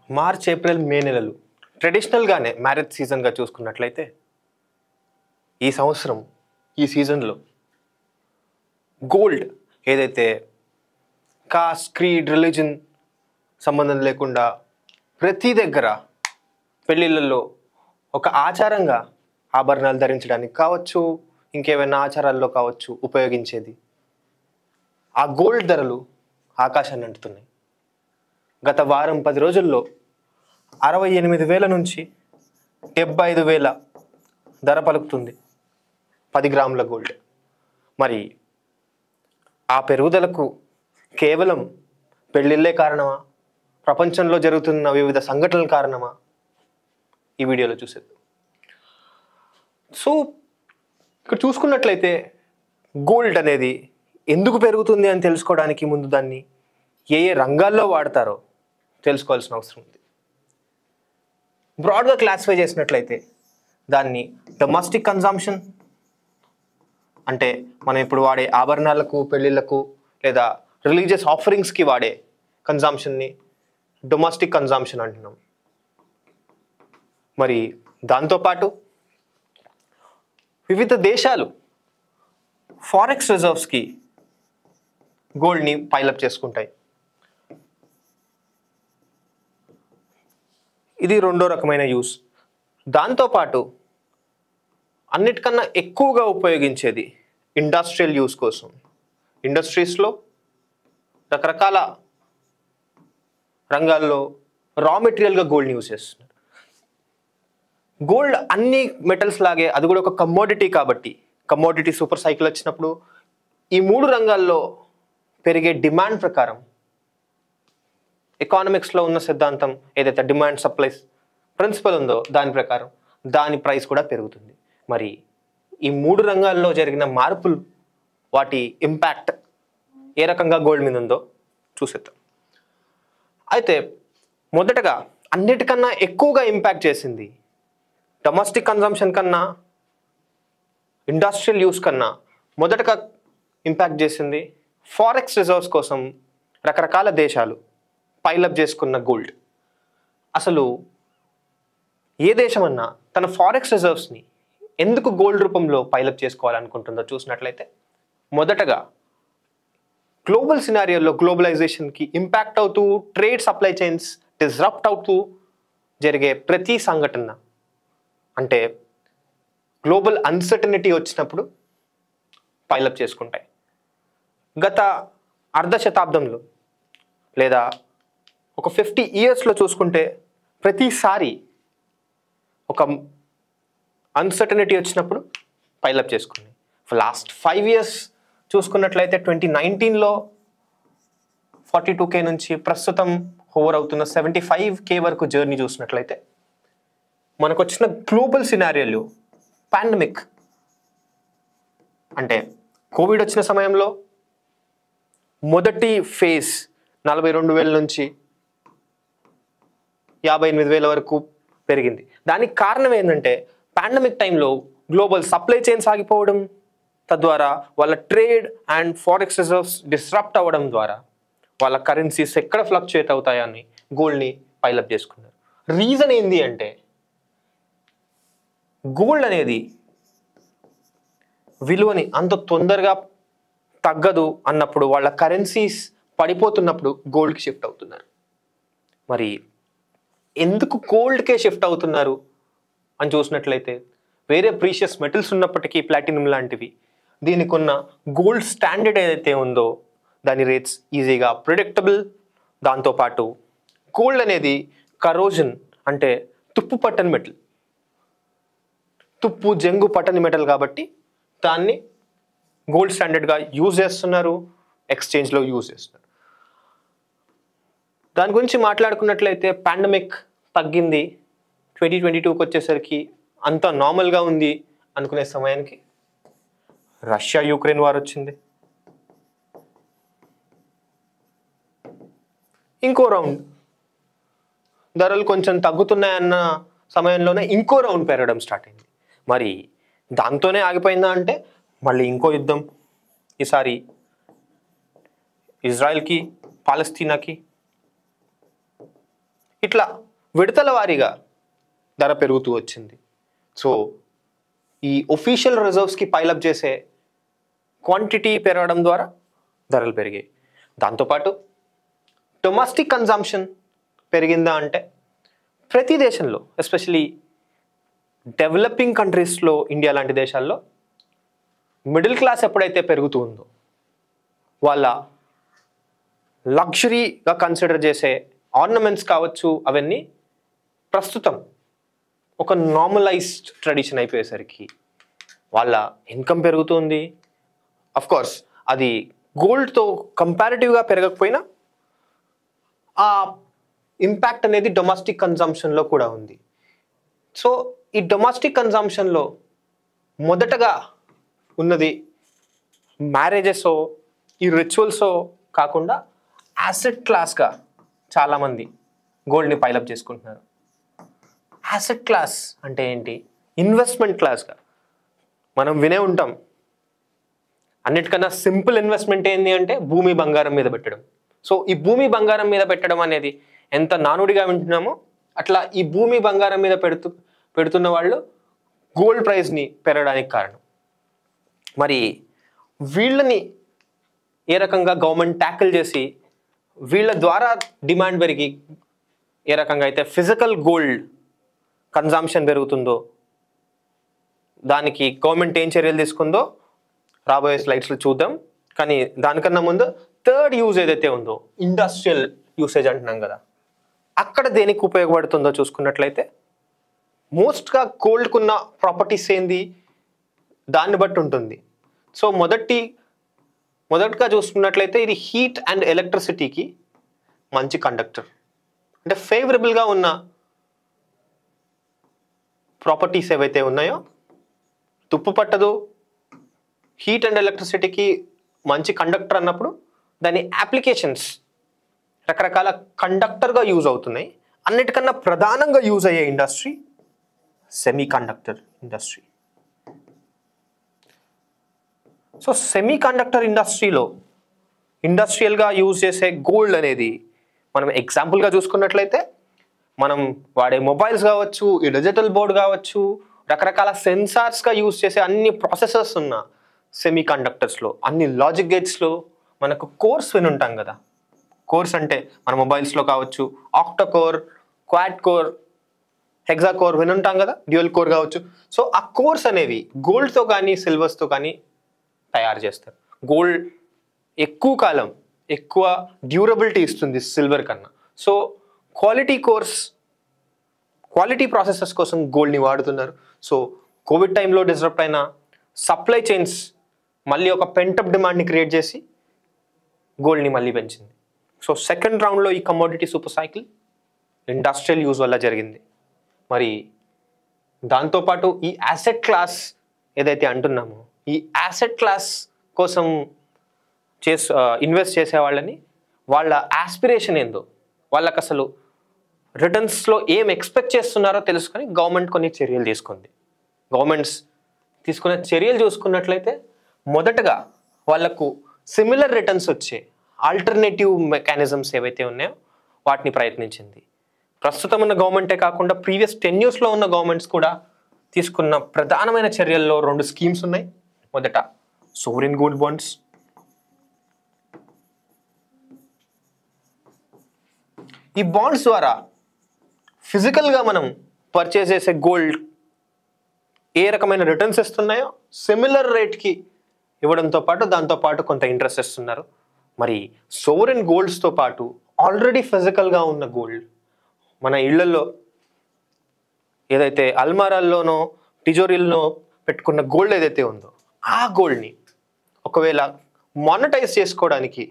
March, April, మే నెలలు ట్రెడిషనల్గానే marriage సీజన్గా చూసుకున్నట్లయితే ఈ సంవత్సరం ఈ సీజన్లో గోల్డ్ ఏదైతే కాస్ట్, క్రీడ్, రిలీజన్ సంబంధం లేకుండా ప్రతి దగ్గర పెళ్ళిళ్ళల్లో ఒక ఆచారంగా ఆభరణాలు ధరించడానికి కావచ్చు, ఇంకేమైనా ఆచారాల్లో కావచ్చు ఉపయోగించేది. ఆ గోల్డ్ ధరలు ఆకాశాన్ని అంటుతున్నాయి. గత వారం 10 రోజుల్లో 68,000 నుంచి 75,000 ధర పలుకుతుంది 10 గ్రాముల గోల్డ్. మరి ఆ పెరుగుదలకు కేవలం పెళ్ళిళ్ళే కారణమా, ప్రపంచంలో జరుగుతున్న వివిధ సంఘటనల కారణమా? ఈ వీడియోలో చూసేది. సో ఇక్కడ చూసుకున్నట్లయితే గోల్డ్ అనేది ఎందుకు పెరుగుతుంది అని తెలుసుకోవడానికి ముందు దాన్ని ఏ రంగాల్లో వాడతారో తెలుసుకోవాల్సిన అవసరం ఉంది. బ్రాడ్గా క్లాసిఫై చేసినట్లయితే దాన్ని డొమెస్టిక్ కన్జంప్షన్ అంటే మనం ఇప్పుడు వాడే ఆభరణాలకు, పెళ్ళిళ్ళకు లేదా రిలీజియస్ ఆఫరింగ్స్కి వాడే కన్జంప్షన్ని డొమెస్టిక్ కన్జంప్షన్ అంటున్నాం. మరి దాంతోపాటు వివిధ దేశాలు ఫారెక్స్ రిజర్వ్స్కి గోల్డ్ని పైలప్ చేసుకుంటాయి. ఇది రెండో రకమైన యూస్. దాంతోపాటు అన్నిటికన్నా ఎక్కువగా ఉపయోగించేది ఇండస్ట్రియల్ యూస్ కోసం. ఇండస్ట్రీస్లో రకరకాల రంగాల్లో రా మెటీరియల్గా గోల్డ్ని యూజ్ చేస్తున్నారు. గోల్డ్ అన్ని మెటల్స్ లాగే అది కూడా ఒక కమోడిటీ కాబట్టి కమోడిటీ సూపర్ సైకిల్ వచ్చినప్పుడు ఈ 3 రంగాల్లో పెరిగే డిమాండ్ ప్రకారం ఎకానమిక్స్లో ఉన్న సిద్ధాంతం ఏదైతే డిమాండ్ సప్లైస్ ప్రిన్సిపల్ ఉందో దాని ప్రకారం దాని ప్రైస్ కూడా పెరుగుతుంది. మరి ఈ 3 రంగాల్లో జరిగిన మార్పులు, వాటి ఇంపాక్ట్ ఏ రకంగా గోల్డ్ మీద ఉందో చూసేద్దాం. అయితే మొదటగా అన్నిటికన్నా ఎక్కువగా ఇంపాక్ట్ చేసింది డొమెస్టిక్ కన్జంప్షన్ కన్నా, ఇండస్ట్రియల్ యూస్ కన్నా మొదటగా ఇంపాక్ట్ చేసింది ఫారెక్స్ రిజర్వ్స్ కోసం రకరకాల దేశాలు పైలప్ చేసుకున్న గోల్డ్. అసలు ఏ దేశమన్నా తన ఫారెక్స్ రిజర్వ్స్ని ఎందుకు గోల్డ్ రూపంలో పైలప్ చేసుకోవాలనుకుంటుందో చూసినట్లయితే మొదటగా గ్లోబల్ సినారియోలో గ్లోబలైజేషన్కి ఇంపాక్ట్ అవుతూ ట్రేడ్ సప్లై చైన్స్ డిస్రప్ట్ అవుతూ జరిగే ప్రతి సంఘటన అంటే గ్లోబల్ అన్సర్టనిటీ వచ్చినప్పుడు పైలప్ చేసుకుంటాయి. గత అర్ధ శతాబ్దంలో లేదా ఒక 50 ఇయర్స్లో చూసుకుంటే ప్రతిసారి ఒక అన్సర్టనిటీ వచ్చినప్పుడు పైలప్ చేసుకుంది. లాస్ట్ 5 ఇయర్స్ చూసుకున్నట్లయితే 2019లో 42K నుంచి ప్రస్తుతం హోవర్ అవుతున్న 75K వరకు జర్నీ చూసినట్లయితే మనకు వచ్చిన గ్లోబల్ సినారియోలో పాండమిక్ అంటే కోవిడ్ వచ్చిన సమయంలో మొదటి ఫేజ్ 42,000 నుంచి 58,000 వరకు పెరిగింది. దానికి కారణం ఏంటంటే పాండమిక్ టైంలో గ్లోబల్ సప్లై చైన్స్ ఆగిపోవడం, తద్వారా వాళ్ళ trade and forex reserves disrupt అవ్వడం ద్వారా వాళ్ళ కరెన్సీస్ ఎక్కడ ఫ్లక్చుయేట్ అవుతాయని గోల్డ్ని పైలప్ చేసుకున్నారు. రీజన్ ఏంది అంటే గోల్డ్ అనేది విలువని అంత తొందరగా తగ్గదు అన్నప్పుడు వాళ్ళ కరెన్సీస్ పడిపోతున్నప్పుడు గోల్డ్కి షిఫ్ట్ అవుతున్నారు. మరి ఎందుకు గోల్డ్కే షిఫ్ట్ అవుతున్నారు అని చూసినట్లయితే వేరే ప్రీషియస్ మెటల్స్ ఉన్నప్పటికీ ప్లాటినం లాంటివి దీనికి ఉన్న గోల్డ్ స్టాండర్డ్ ఏదైతే ఉందో దాని రేట్స్ ఈజీగా ప్రిడిక్టబుల్. దాంతోపాటు గోల్డ్ అనేది కరోజన్ అంటే తుప్పు పట్టని మెటల్, తుప్పు జంగు పట్టని మెటల్ కాబట్టి దాన్ని గోల్డ్ స్టాండర్డ్గా యూజ్ చేస్తున్నారు, ఎక్స్చేంజ్లో యూజ్ చేస్తున్నారు. దాని గురించి మాట్లాడుకున్నట్లయితే పాండమిక్ తగ్గింది, 2022కి వచ్చేసరికి అంతా నార్మల్గా ఉంది అనుకునే సమయానికి రష్యా యుక్రెయిన్ వార్ వచ్చింది. ఇంకో రౌండ్ ధరలు కొంచెం తగ్గుతున్నాయన్న సమయంలోనే ఇంకో రౌండ్ పెరగడం స్టార్ట్ అయింది. మరి దాంతోనే ఆగిపోయిందా అంటే మళ్ళీ ఇంకో యుద్ధం, ఈసారి ఇజ్రాయెల్కి పాలస్తీనాకి. ఇట్లా విడతల వారీగా ధర పెరుగుతూ వచ్చింది. సో ఈ ఒఫీషియల్ రిజర్వ్స్కి పైలప్ చేసే క్వాంటిటీ పెరగడం ద్వారా ధరలు పెరిగాయి. దాంతోపాటు డొమెస్టిక్ కన్జంప్షన్ పెరిగిందా అంటే ప్రతి దేశంలో, ఎస్పెషలీ డెవలపింగ్ కంట్రీస్లో, ఇండియా లాంటి దేశాల్లో మిడిల్ క్లాస్ ఎప్పుడైతే పెరుగుతూ ఉందో వాళ్ళ లగ్జరీగా కన్సిడర్ చేసే ఆర్నమెంట్స్ కావచ్చు, అవన్నీ ప్రస్తుతం ఒక నార్మలైజ్డ్ ట్రెడిషన్ అయిపోయేసరికి వాళ్ళ ఇన్కమ్ పెరుగుతుంది. అఫ్ కోర్స్ అది గోల్డ్తో కంపారిటివ్గా పెరగకపోయినా ఆ ఇంపాక్ట్ అనేది డొమెస్టిక్ కన్జంప్షన్లో కూడా ఉంది. సో ఈ డొమెస్టిక్ కన్జంప్షన్లో మొదటగా ఉన్నది మ్యారేజెస్, ఈ రిచువల్స్ కాకుండా యాసెట్ క్లాస్గా చాలామంది గోల్డ్ని పైలప్ చేసుకుంటున్నారు. యాసెట్ క్లాస్ అంటే ఏంటి? ఇన్వెస్ట్మెంట్ క్లాస్గా మనం వినే ఉంటాం. అన్నిటికన్నా సింపుల్ ఇన్వెస్ట్మెంట్ ఏంటి అంటే భూమి బంగారం మీద పెట్టడం. సో ఈ భూమి బంగారం మీద పెట్టడం అనేది ఎంత నానుడిగా వింటున్నామో అట్లా ఈ భూమి బంగారం మీద పెడుతున్న వాళ్ళు గోల్డ్ ప్రైస్ని పెరగడానికి కారణం. మరి వీళ్ళని ఏ రకంగా గవర్నమెంట్ ట్యాకిల్ చేసి వీళ్ళ ద్వారా డిమాండ్ పెరిగి ఏ రకంగా అయితే ఫిజికల్ గోల్డ్ కన్జంప్షన్ పెరుగుతుందో దానికి గవర్నమెంట్ ఏం చర్యలు తీసుకుందో రాబోయే స్లైడ్స్లో చూద్దాం. కానీ దానికన్నా ముందు థర్డ్ యూజ్ ఏదైతే ఉందో ఇండస్ట్రియల్ యూసేజ్ అంటున్నాం కదా, అక్కడ దేనికి ఉపయోగపడుతుందో చూసుకున్నట్లయితే మోస్ట్గా గోల్డ్కున్న ప్రాపర్టీస్ ఏంది దాన్ని బట్టి ఉంటుంది. సో మొదటగా చూసుకున్నట్లయితే ఇది హీట్ అండ్ ఎలక్ట్రిసిటీకి మంచి కండక్టర్. అంటే ఫేవరబుల్గా ఉన్న ప్రాపర్టీస్ ఏవైతే ఉన్నాయో తుప్పు పట్టదు, హీట్ అండ్ ఎలక్ట్రిసిటీకి మంచి కండక్టర్ అన్నప్పుడు దాని అప్లికేషన్స్ రకరకాల కండక్టర్గా యూజ్ అవుతున్నాయి. అన్నిటికన్నా ప్రధానంగా యూజ్ అయ్యే industry semiconductor industry. So semiconductor ఇండస్ట్రియల్గా యూజ్ చేసే గోల్డ్ అనేది మనం ఎగ్జాంపుల్గా చూసుకున్నట్లయితే మనం వాడే మొబైల్స్ కావచ్చు, ఈ డిజిటల్ బోర్డ్ కావచ్చు, రకరకాల సెన్సార్స్గా యూజ్ చేసే అన్ని ప్రాసెసర్స్ ఉన్న సెమీ కండక్టర్స్లో, అన్ని లాజిక్ గేట్స్లో మనకు కోర్స్ విని ఉంటాం కదా. కోర్స్ అంటే మన మొబైల్స్లో కావచ్చు octa core, quad core, hexa core విని ఉంటాం కదా, డ్యూయల్ కోర్ కావచ్చు. సో ఆ కోర్స్ అనేవి గోల్డ్తో కానీ సిల్వర్స్తో కానీ తయారు చేస్తారు. గోల్డ్ ఎక్కువ కాలం ఎక్కువ డ్యూరబిలిటీ ఇస్తుంది సిల్వర్ కన్నా. సో క్వాలిటీ ప్రాసెసెస్ కోసం గోల్డ్ని వాడుతున్నారు. సో కోవిడ్ టైంలో డిస్టర్బ్ అయిన సప్లై చైన్స్ మళ్ళీ ఒక పెంటప్ డిమాండ్ని క్రియేట్ చేసి గోల్డ్ని మళ్ళీ పెంచింది. సో సెకండ్ రౌండ్లో ఈ commodity super cycle industrial use వల్ల జరిగింది. మరి దాంతోపాటు ఈ యాసెట్ క్లాస్ ఏదైతే అంటున్నామో ఈ యాసెట్ క్లాస్ కోసం ఇన్వెస్ట్ చేసే వాళ్ళ ఆస్పిరేషన్ ఏందో, వాళ్ళకి అసలు రిటర్న్స్లో ఏం ఎక్స్పెక్ట్ చేస్తున్నారో తెలుసుకొని గవర్నమెంట్ కొన్ని చర్యలు తీసుకుంది. గవర్నమెంట్స్ తీసుకున్న చర్యలు చూసుకున్నట్లయితే మొదటగా వాళ్లకు సిమిలర్ రిటర్న్స్ వచ్చే ఆల్టర్నేటివ్ మెకానిజమ్స్ ఏవైతే ఉన్నాయో వాటిని ప్రయత్నించింది. ప్రస్తుతం ఉన్న గవర్నమెంటే కాకుండా ప్రీవియస్ 10 yearsలో ఉన్న గవర్నమెంట్స్ కూడా తీసుకున్న ప్రధానమైన చర్యల్లో 2 స్కీమ్స్ ఉన్నాయి. మొదట సోవరెన్ గోల్డ్ బాండ్స్. ఈ బాండ్స్ ద్వారా ఫిజికల్గా మనం పర్చేస్ చేసే గోల్డ్ ఏ రకమైన రిటర్న్స్ ఇస్తున్నాయో సిమిలర్ రేట్కి ఇవ్వడంతో పాటు దాంతోపాటు కొంత ఇంట్రెస్ట్ ఇస్తున్నారు. మరి సోవరెన్ గోల్డ్స్తో పాటు ఆల్రెడీ ఫిజికల్గా ఉన్న గోల్డ్ మన ఇళ్లలో ఏదైతే అల్మారాల్లోనో టిజోరీల్లోనో పెట్టుకున్న గోల్డ్ ఏదైతే ఉందో ఆ గోల్డ్ని ఒకవేళ మానిటైజ్ చేసుకోవడానికి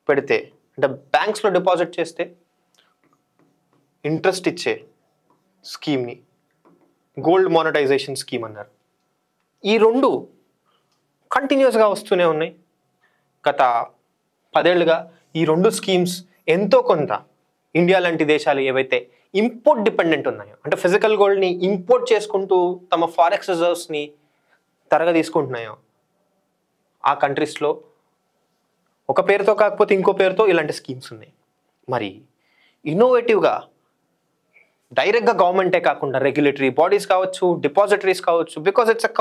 పెడితే, అంటే బ్యాంక్స్లో డిపాజిట్ చేస్తే ఇంట్రెస్ట్ ఇచ్చే స్కీమ్ని గోల్డ్ మానిటైజేషన్ స్కీమ్ అన్నారు. ఈ 2 కంటిన్యూస్గా వస్తూనే ఉన్నాయి. గత 10 ఏళ్లుగా ఈ 2 స్కీమ్స్ ఎంతో కొంత ఇండియా లాంటి దేశాలు ఏవైతే ఇంపోర్ట్ డిపెండెంట్ ఉన్నాయో, అంటే ఫిజికల్ గోల్డ్ని ఇంపోర్ట్ చేసుకుంటూ తమ ఫారెక్స్ రిజర్వ్స్ని తరగా తీసుకుంటున్నాయో ఆ కంట్రీస్లో ఒక పేరుతో కాకపోతే ఇంకో పేరుతో ఇలాంటి స్కీమ్స్ ఉన్నాయి. మరి ఇన్నోవేటివ్గా డైరెక్ట్గా గవర్నమెంటే కాకుండా రెగ్యులేటరీ బాడీస్ కావచ్చు, డిపాజిటరీస్ కావచ్చు, because it's a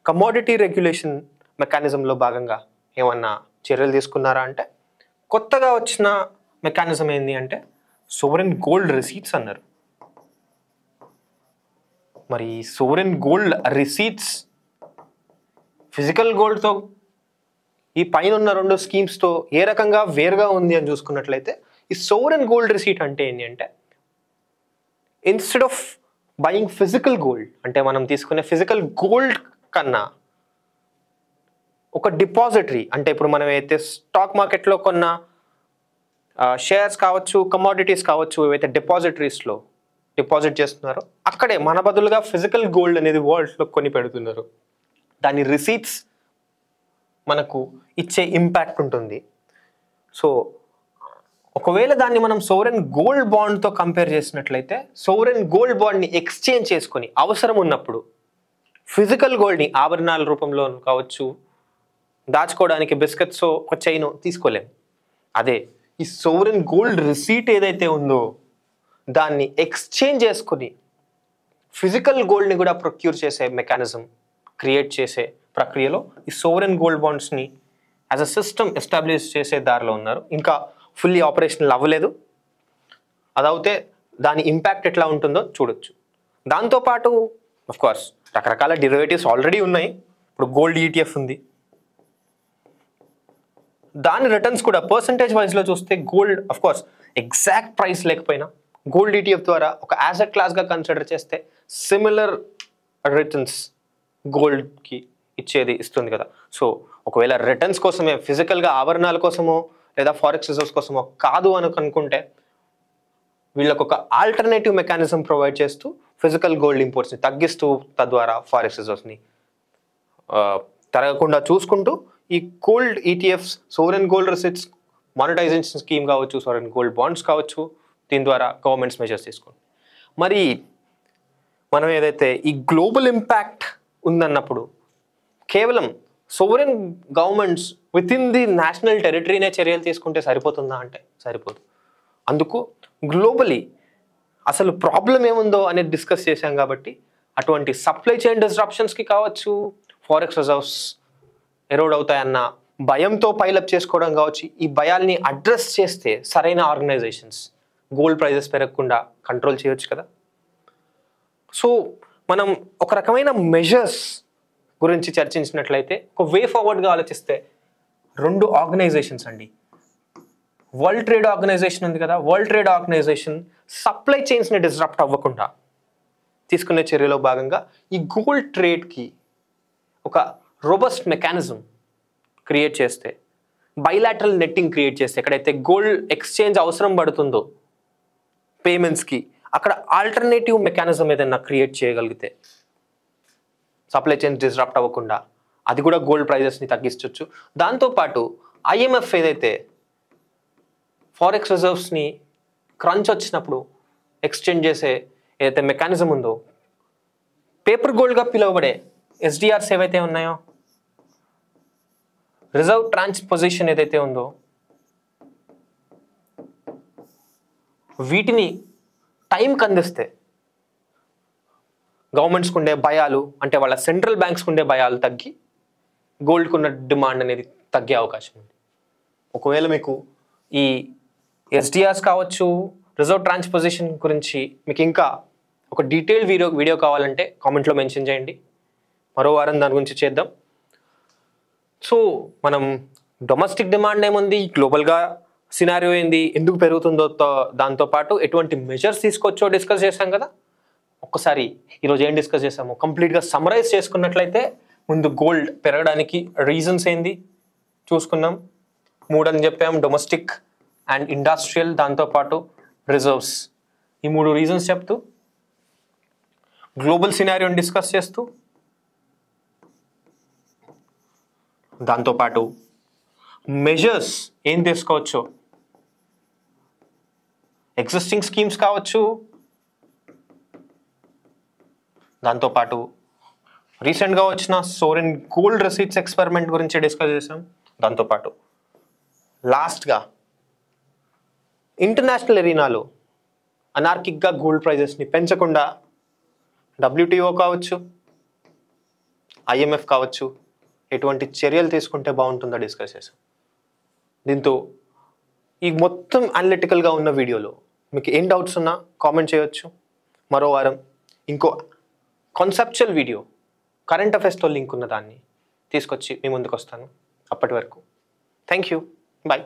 commodity regulation మెకానిజంలో భాగంగా ఏమన్నా చర్యలు తీసుకున్నారా అంటే కొత్తగా వచ్చిన మెకానిజం ఏంటి అంటే సోవరెన్ గోల్డ్ రిసీట్స్ అన్నారు. మరి సోవరెన్ గోల్డ్ రిసీట్స్ ఫిజికల్ గోల్డ్తో ఈ పైన ఉన్న 2 స్కీమ్స్తో ఏ రకంగా వేరుగా ఉంది అని చూసుకున్నట్లయితే ఈ సోవరెన్ గోల్డ్ రిసీట్ అంటే ఏంటి అంటే instead of buying physical gold అంటే మనం తీసుకునే ఫిజికల్ గోల్డ్ కన్నా ఒక డిపాజిటరీ అంటే ఇప్పుడు మనం అయితే స్టాక్ మార్కెట్లో కొన్న షేర్స్ కావచ్చు, కమోడిటీస్ కావచ్చు, ఏవైతే డిపాజిటరీస్లో డిపాజిట్ చేస్తున్నారో అక్కడే మన బదులుగా ఫిజికల్ గోల్డ్ అనేది వరల్డ్లో కొని పెడుతున్నారు. దాని రిసీట్స్ మనకు ఇచ్చే ఇంపాక్ట్ ఉంటుంది. సో ఒకవేళ దాన్ని మనం సోవరెన్ గోల్డ్ బాండ్తో కంపేర్ చేసినట్లయితే సోవరెన్ గోల్డ్ బాండ్ని ఎక్స్చేంజ్ చేసుకొని అవసరం ఉన్నప్పుడు ఫిజికల్ గోల్డ్ని ఆభరణాల రూపంలో కావచ్చు, దాచుకోవడానికి బిస్కెట్స్ ఒక చైన్ తీసుకోలేము. అదే ఈ సోవరెన్ గోల్డ్ రిసీట్ ఏదైతే ఉందో దాన్ని ఎక్స్చేంజ్ చేసుకుని ఫిజికల్ గోల్డ్ని కూడా ప్రొక్యూర్ చేసే మెకానిజం క్రియేట్ చేసే ప్రక్రియలో ఈ సోవరెన్ గోల్డ్ బాండ్స్ని యాజ్ అ సిస్టమ్ ఎస్టాబ్లిష్ చేసే దారిలో ఉన్నారు. ఇంకా ఫుల్లీ ఆపరేషనల్ అవ్వలేదు. అదవుతే దాని ఇంపాక్ట్ ఎట్లా ఉంటుందో చూడొచ్చు. దాంతోపాటు కోర్స్ రకరకాల డెరివేటివ్స్ ఆల్రెడీ ఉన్నాయి. ఇప్పుడు గోల్డ్ ఈటీఎఫ్ ఉంది. దాని రిటర్న్స్ కూడా పర్సంటేజ్ వైజ్లో చూస్తే గోల్డ్ కోర్స్ ఎగ్జాక్ట్ ప్రైస్ లేకపోయినా గోల్డ్ ఈటీఎఫ్ ద్వారా ఒక యాసెట్ క్లాస్గా కన్సిడర్ చేస్తే సిమిలర్ రిటర్న్స్ గోల్డ్కి ఇస్తుంది కదా. సో ఒకవేళ రిటర్న్స్ కోసమే ఫిజికల్గా ఆభరణాల కోసమో లేదా ఫారెక్స్ రిజర్వ్స్ కోసమో కాదు అని అనుకుంటే వీళ్ళకు ఒక ఆల్టర్నేటివ్ మెకానిజం ప్రొవైడ్ చేస్తూ ఫిజికల్ గోల్డ్ ఇంపోర్ట్స్ని తగ్గిస్తూ తద్వారా ఫారెక్స్ రిజర్వ్స్ని తరగకుండా చూసుకుంటూ ఈ gold ETFs, sovereign gold receipts monetization scheme కావచ్చు, సోవరెన్ గోల్డ్ బాండ్స్ కావచ్చు, దీని ద్వారా గవర్నమెంట్స్ మెజర్స్ తీసుకోండి. మరి మనం ఏదైతే ఈ గ్లోబల్ ఇంపాక్ట్ ఉందన్నప్పుడు కేవలం sovereign governments within the national టెరిటరీనే చర్యలు తీసుకుంటే సరిపోతుందా అంటే సరిపోదు. అందుకు గ్లోబలీ అసలు ప్రాబ్లం ఏముందో అనేది డిస్కస్ చేశాం కాబట్టి అటువంటి సప్లై చైన్ డిస్రప్షన్స్కి కావచ్చు, ఫారెక్స్ రిజర్వ్స్ ఎరోడ్ అవుతాయన్న భయంతో పైలప్ చేసుకోవడం కావచ్చు, ఈ భయాల్ని అడ్రస్ చేస్తే సరైన ఆర్గనైజేషన్స్ గోల్డ్ ప్రైజెస్ పెరగకుండా కంట్రోల్ చేయొచ్చు కదా. సో మనం ఒక రకమైన మెజర్స్ గురించి చర్చించినట్లయితే ఒక వే ఫార్వర్డ్గా ఆలోచిస్తే 2 ఆర్గనైజేషన్స్ అండి. వరల్డ్ ట్రేడ్ ఆర్గనైజేషన్ ఉంది కదా, వరల్డ్ ట్రేడ్ ఆర్గనైజేషన్ సప్లై చైన్స్ని డిస్రప్ట్ అవ్వకుండా తీసుకునే చర్యలో భాగంగా ఈ గోల్డ్ ట్రేడ్కి ఒక రోబస్ట్ మెకానిజం క్రియేట్ చేస్తే, బైలాటరల్ నెట్టింగ్ క్రియేట్ చేస్తే, ఎక్కడైతే గోల్డ్ ఎక్స్చేంజ్ అవసరం పడుతుందో పేమెంట్స్కి అక్కడ ఆల్టర్నేటివ్ మెకానిజం ఏదైనా క్రియేట్ చేయగలిగితే సప్లై చైన్స్ డిస్రప్ట్ అవ్వకుండా అది కూడా గోల్డ్ ప్రైజెస్ని తగ్గించవచ్చు. దాంతోపాటు ఐఎంఎఫ్ ఏదైతే ఫారెక్స్ రిజర్వ్స్ని క్రంచ్ వచ్చినప్పుడు ఎక్స్చేంజ్ చేసే ఏదైతే మెకానిజం ఉందో, పేపర్ గోల్డ్గా పిలువబడే ఎస్డిఆర్స్ ఏవైతే ఉన్నాయో, రిజర్వ్ ట్రాన్స్పోజిషన్ ఏదైతే ఉందో, వీటిని టైంకి అందిస్తే గవర్నమెంట్స్కి ఉండే భయాలు అంటే వాళ్ళ సెంట్రల్ బ్యాంక్స్కి ఉండే భయాలు తగ్గి గోల్డ్కి ఉన్న డిమాండ్ అనేది తగ్గే అవకాశం ఉంది. ఒకవేళ మీకు ఈ ఎస్డిఆర్స్ కావచ్చు, రిజర్వ్ ట్రాన్స్పోజిషన్ గురించి మీకు ఇంకా ఒక డీటెయిల్డ్ వీడియో కావాలంటే కామెంట్లో మెన్షన్ చేయండి. మరో వారం దాని గురించి చేద్దాం. సో మనం డొమెస్టిక్ డిమాండ్ ఏముంది, గ్లోబల్గా సినారియో ఏంది, ఎందుకు పెరుగుతుందో, దాంతోపాటు ఎటువంటి మెజర్స్ తీసుకోవచ్చో డిస్కస్ చేసాం కదా. ఒక్కసారి ఈరోజు ఏం డిస్కస్ చేసామో కంప్లీట్గా సమ్మరైజ్ చేసుకున్నట్లయితే ముందు గోల్డ్ పెరగడానికి రీజన్స్ ఏంది చూసుకున్నాం. 3 అని చెప్పాం, డొమెస్టిక్ అండ్ ఇండస్ట్రియల్, దాంతోపాటు రిజర్వ్స్. ఈ 3 రీజన్స్ చెప్తూ గ్లోబల్ సినారియోని డిస్కస్ చేస్తూ దాంతోపాటు మెజర్స్ ఏం తీసుకోవచ్చు, ఎగ్జిస్టింగ్ స్కీమ్స్ కావచ్చు, దాంతోపాటు రీసెంట్గా వచ్చిన సోవరెన్ గోల్డ్ రిసీట్స్ ఎక్స్పెరిమెంట్ గురించి డిస్కస్ చేసాం. దాంతోపాటు లాస్ట్గా ఇంటర్నేషనల్ ఎరీనాలో అనార్కిక్గా గోల్డ్ ప్రైజెస్ని పెంచకుండా WTO కావచ్చు, IMF కావచ్చు, ఎటువంటి చర్యలు తీసుకుంటే బాగుంటుందో డిస్కస్ చేసాం. దీంతో ఈ మొత్తం అనలిటికల్గా ఉన్న వీడియోలో మీకు ఏం డౌట్స్ ఉన్నా కామెంట్ చేయొచ్చు. మరో వారం ఇంకో కాన్సెప్చువల్ వీడియో, కరెంట్ అఫైర్స్తో లింక్ ఉన్న దాన్ని తీసుకొచ్చి మీ ముందుకు వస్తాను. అప్పటి వరకు థ్యాంక్ యూ, బాయ్.